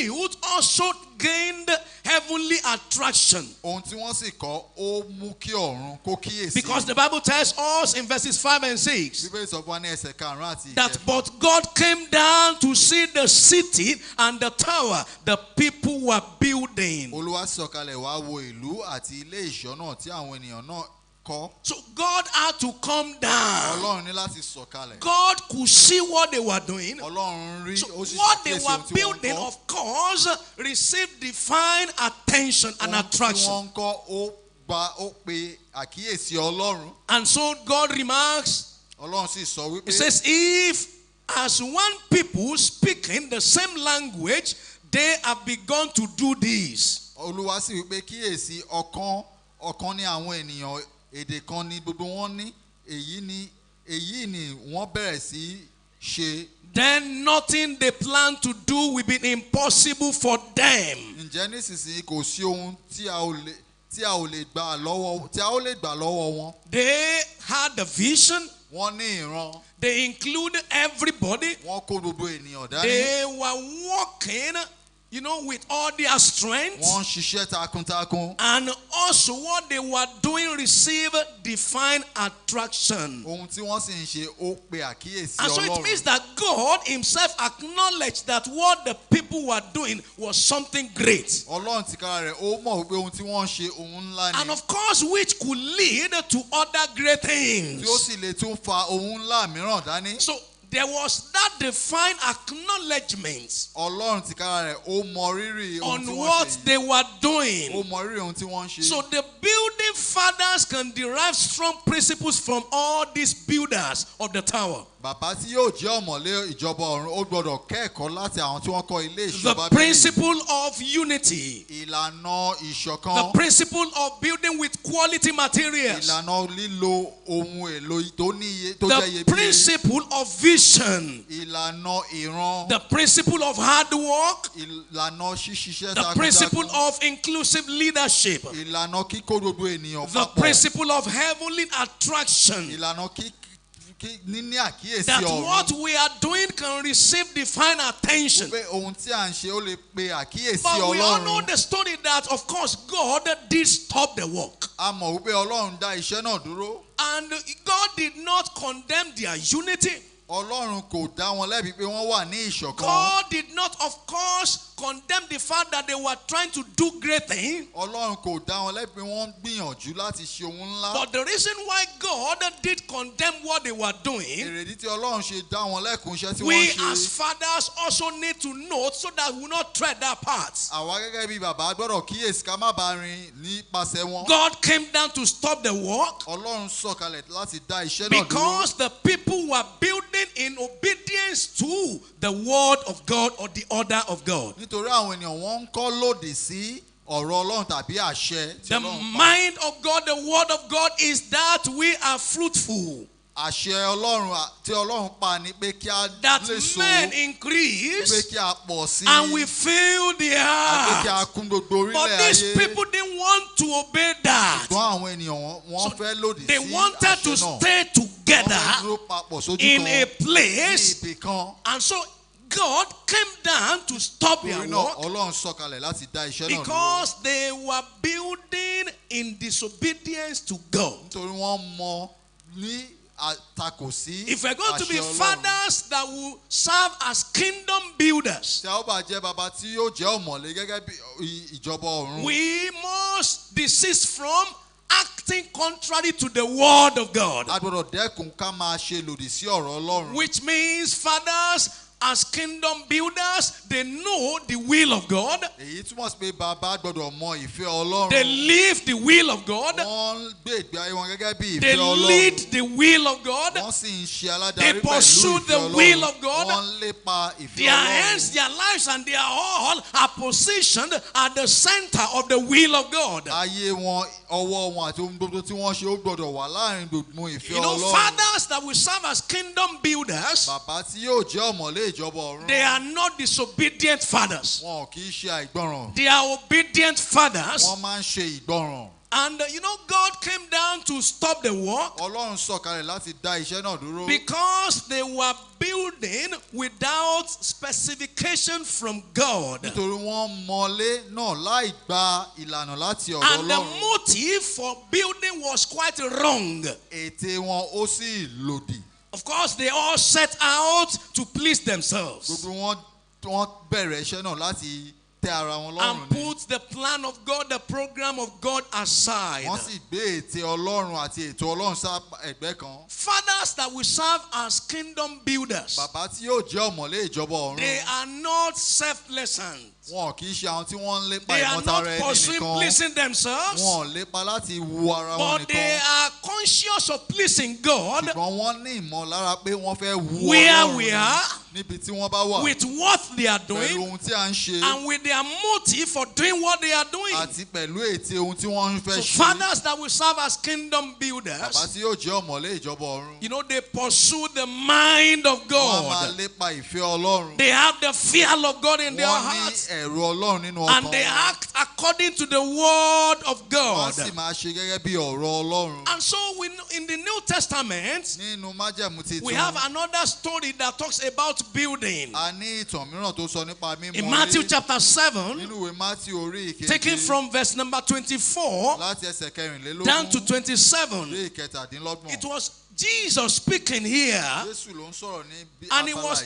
built also gained heavenly attraction. Ohun tí wọ́n sì kọ́ ó mú kí ọ̀run kó kíyèsí. Because the Bible tells us in verses 5 and 6 Bíbélì sọ fún wa ní ẹsẹ̀ 5 àti that 6. but God came down to see the city and the tower the people were building. Olúwa sọ̀kalẹ̀ wá wo ìlú àti ilé ìṣọ́ náà tí àwọn ènìyàn náà kọ́. So God had to come down. Ọlọ́run ní láti sọ̀kalẹ̀. God could see what they were doing. Ọlọ́run rí So ó sì what they ṣàkíyèsí were ohun tí wọ́n building, kọ́. of course, received divine attention and Ohun tí attraction. wọ́n kọ́ ó pe àkíyèsí Ọlọ́run. And so God remarks, Ọlọ́run sì sọ wípé. It says, if as one people speaking the same language, they have begun to do this. Olúwa sì wípé kíyèsí ọ̀kan ní àwọn ènìyàn èdè kan ní gbogbo wọn ní èyí ni wọ́n bẹ̀rẹ̀ sí ṣe. Then nothing they plan to do will be impossible for them. Ǹjẹ́ nísinsìnyí kò sí ohun tí a ò lè gbà lọ́wọ́ wọn. They had a vision. Wọ́n ní ìran. They include everybody. Wọ́n kó gbogbo ènìyàn dání. They were walking, with all their strength. Wọ́n ṣiṣẹ́ takuntakun. And also what they were doing received divine attraction. Ohun tí wọ́n sì ń ṣe ó pe àkíyèsí Ọlọ́run. And so it means that God himself acknowledged that what the people were doing was something great. Ọlọ́run tìkára rẹ̀ ó mọ̀ wípé ohun tí wọ́n ń ṣe ohun ńlá ni. And of course which could lead to other great things. Tí ó sì lè tún fa ohun ńlá mìíràn dání. So there was that divine acknowledgement Ọlọ́run tìkára rẹ̀ ó mọ rírì ohun tí on wọ́n what ṣe. they were doing. Ó mọ rírì ohun tí wọ́n ṣe. So the building fathers can derive strong principles from all these builders of the tower. Bàbá tí yóò jẹ́ ọ̀mọ̀lé ìjọba ọ̀run ó gbọ́dọ̀ kẹ́kọ̀ọ́ láti àwọn tí wọ́n kọ́ ilé The ìṣọ́ Bábélì. principle of unity. Ìlànà ìṣọ̀kan. The principle of building with quality materials. Ìlànà lílo ohun èlò tó jẹ́ iyebíye. The principle of vision. Ìlànà ìran. The principle of hard work. Ìlànà ṣíṣiṣẹ́ The takuntakun. principle of inclusive leadership. Ìlànà kíkó gbogbo ènìyàn The papọ̀. principle of heavenly attraction. Ìlànà níní àkíyèsí That ọ̀run. what we are doing can receive divine attention. Pé ohun tí à ń ṣe ó lè pe àkíyèsí But we all know Ọlọ́run. the story that, of course, God did stop the work. A mọ̀ wípé Ọlọ́run dá iṣẹ́ náà dúró. And God did not condemn their unity. Ọlọ́run kò dá wọn lẹ́bi pé wọ́n wà ní ìṣọ̀kan. God did not, of course, condemn the fact that they were trying to do great things. Ọlọ́run kò dá wọn lẹ́bi pé wọ́n ń gbìyànjú láti ṣe ohun ńlá. But the reason why God did condemn what they were doing, Èrèdí tí Ọlọ́run ṣe dá wọn lẹ́kùn iṣẹ́ tí we wọ́n as ṣe. fathers also need to note so that we will not tread that path. Àwa gẹ́gẹ́ bí bàbá gbọ́dọ̀ kíyèsí ká má bàa rìn nípasẹ̀ wọn. God came down to stop the work Ọlọ́run sọ̀kalẹ̀ láti dá iṣẹ́ náà dúró. because the people were building in obedience to the word of God or the order of God. Nítorí àwọn ènìyàn wọ́n ń kọ́ lòdì sí ọ̀rọ̀ Ọlọ́run tàbí àṣẹ tí The Ọlọ́run pa. mind of God, the word of God is that we are fruitful, Àṣẹ Ọlọ́run tí Ọlọ́run pa ni pé kí a that lè so, men pé increase kí a pọ̀ sí and we fill the pé kí a earth. kún gbogbo But orílẹ̀ these ayé. people didn't want to obey that. Ṣùgbọ́n àwọn ènìyàn wọ́n fẹ́ lòdì They sí wanted to àṣẹ náà. stay Wọ́n together fẹ́ dúró papọ̀ sójú in kan a ní place, ibì kan. and so God came down to stop their Torí náà work Ọlọ́run sọ̀kalẹ̀ láti dá iṣẹ́ náà dúró. because they were building in disobedience to God. Nítorí wọ́n mọ ní àtakò sí If we're going to be àṣẹ Ọlọ́run. fathers that will serve as kingdom builders, Tí a ó bá jẹ́ bàbá tí yóò jẹ́ ọ̀mọ̀lé gẹ́gẹ́ bí ìjọba ọ̀run. we must desist from acting contrary to the word of God. A gbọ́dọ̀ dẹ́kun ká máa ṣe lòdì sí ọ̀rọ̀ Ọlọ́run. Which means fathers as kingdom builders, they know the will of God. Èyí túmọ̀ sí pé bàbá gbọ́dọ̀ mọ ìfẹ́ Ọlọ́run. They live the will of God. Wọ́n gbé ìgbé ayé wọn gẹ́gẹ́ bí They ìfẹ́ Ọlọ́run. lead the will of God. Wọ́n sì ń ṣe aládarí They pẹ̀lú pursue ìfẹ́ the Ọlọ́run. will of God. Wọ́n ń lépa ìfẹ́ Their hands, Ọlọ́run. their lives, and their all are positioned at the center of the will of God. Ayé wọn, ọwọ́ wọn àti ohun gbogbo tí wọ́n ṣe ó gbọ́dọ̀ wà láàrin gbogbo ìfẹ́ You know, Ọlọ́run. fathers that will serve as kingdom builders, Bàbá tí yóò jẹ́ ọ̀mọ̀lé ìjọba ọ̀run. they are not disobedient fathers. Wọn kì í ṣe àìgbọràn. They are obedient fathers. Wọ́n máa ń ṣe ìgbọràn. And God came down to stop the work Ọlọ́run sọ̀kalẹ̀ láti dá iṣẹ́ náà dúró. because they were building without specification from God. Nítorí wọ́n mọlé náà láì gba ìlànà láti ọ̀dọ̀ And the Ọlọ́run. motive for building was quite wrong. Ète wọn ó sì lòdì. Of course, they all set out to please themselves Gbogbo wọ́n bẹ̀rẹ̀ iṣẹ́ náà láti tẹ́ ara wọn and lọ́rùn ni. put the plan of God, the program of God aside. Wọ́n sì gbé ète Ọlọ́run àti ètò Ọlọ́run sá ẹ̀gbẹ́ kan. Fathers that will serve as kingdom builders, Bàbá tí yóò jẹ́ ọ̀mọ̀lé ìjọba they ọ̀run. are not self-pleasant. Wọn kì í ṣe àwọn tí wọ́n ń lépa They are not ìmọ̀tara ẹni pursuing nìkan. pleasing themselves, Wọn ò lépa láti wu ara wọn but they nìkan. are conscious of pleasing God Ṣùgbọ́n wọ́n ní ìmọ̀lára pé wọ́n fẹ́ wu where Ọlọ́run we are, níbi tí wọ́n bá wà. with what they are Pẹ̀lú doing, ohun tí à ń ṣe and with their motive for doing what they are doing. àti pẹ̀lú ète ohun tí wọ́n ń fẹ́ So ṣe. fathers that will serve as kingdom Bàbá builders, tí yóò jẹ́ ọ̀mọ̀lé ìjọba ọ̀run. they pursue the mind of Wọ́n máa God. lépa ìfẹ́ Ọlọ́run. They have the fear of God in their Wọ́n ní hearts, ẹ̀rù Ọlọ́run nínú ọkàn and they wọn. act according to the word of Wọ́n God. sì máa ṣe gẹ́gẹ́ bí ọ̀rọ̀ Ọlọ́run. And so in the New Testament, Nínú májẹ̀mú titun, we have another story that talks about building. a ní ìtàn mìíràn tó sọ nípa mímọ In Matthew ilé. chapter 7, Nínú ìwé Matthew orí taken ìkeje from verse number 24 láti ẹsẹ̀ kẹrìnlélógún down to 27, dé ìkẹtàdínlọ́gbọ̀n. it was Jesus speaking here, Jésù ló ń sọ̀rọ̀ ní and he abala was yìí.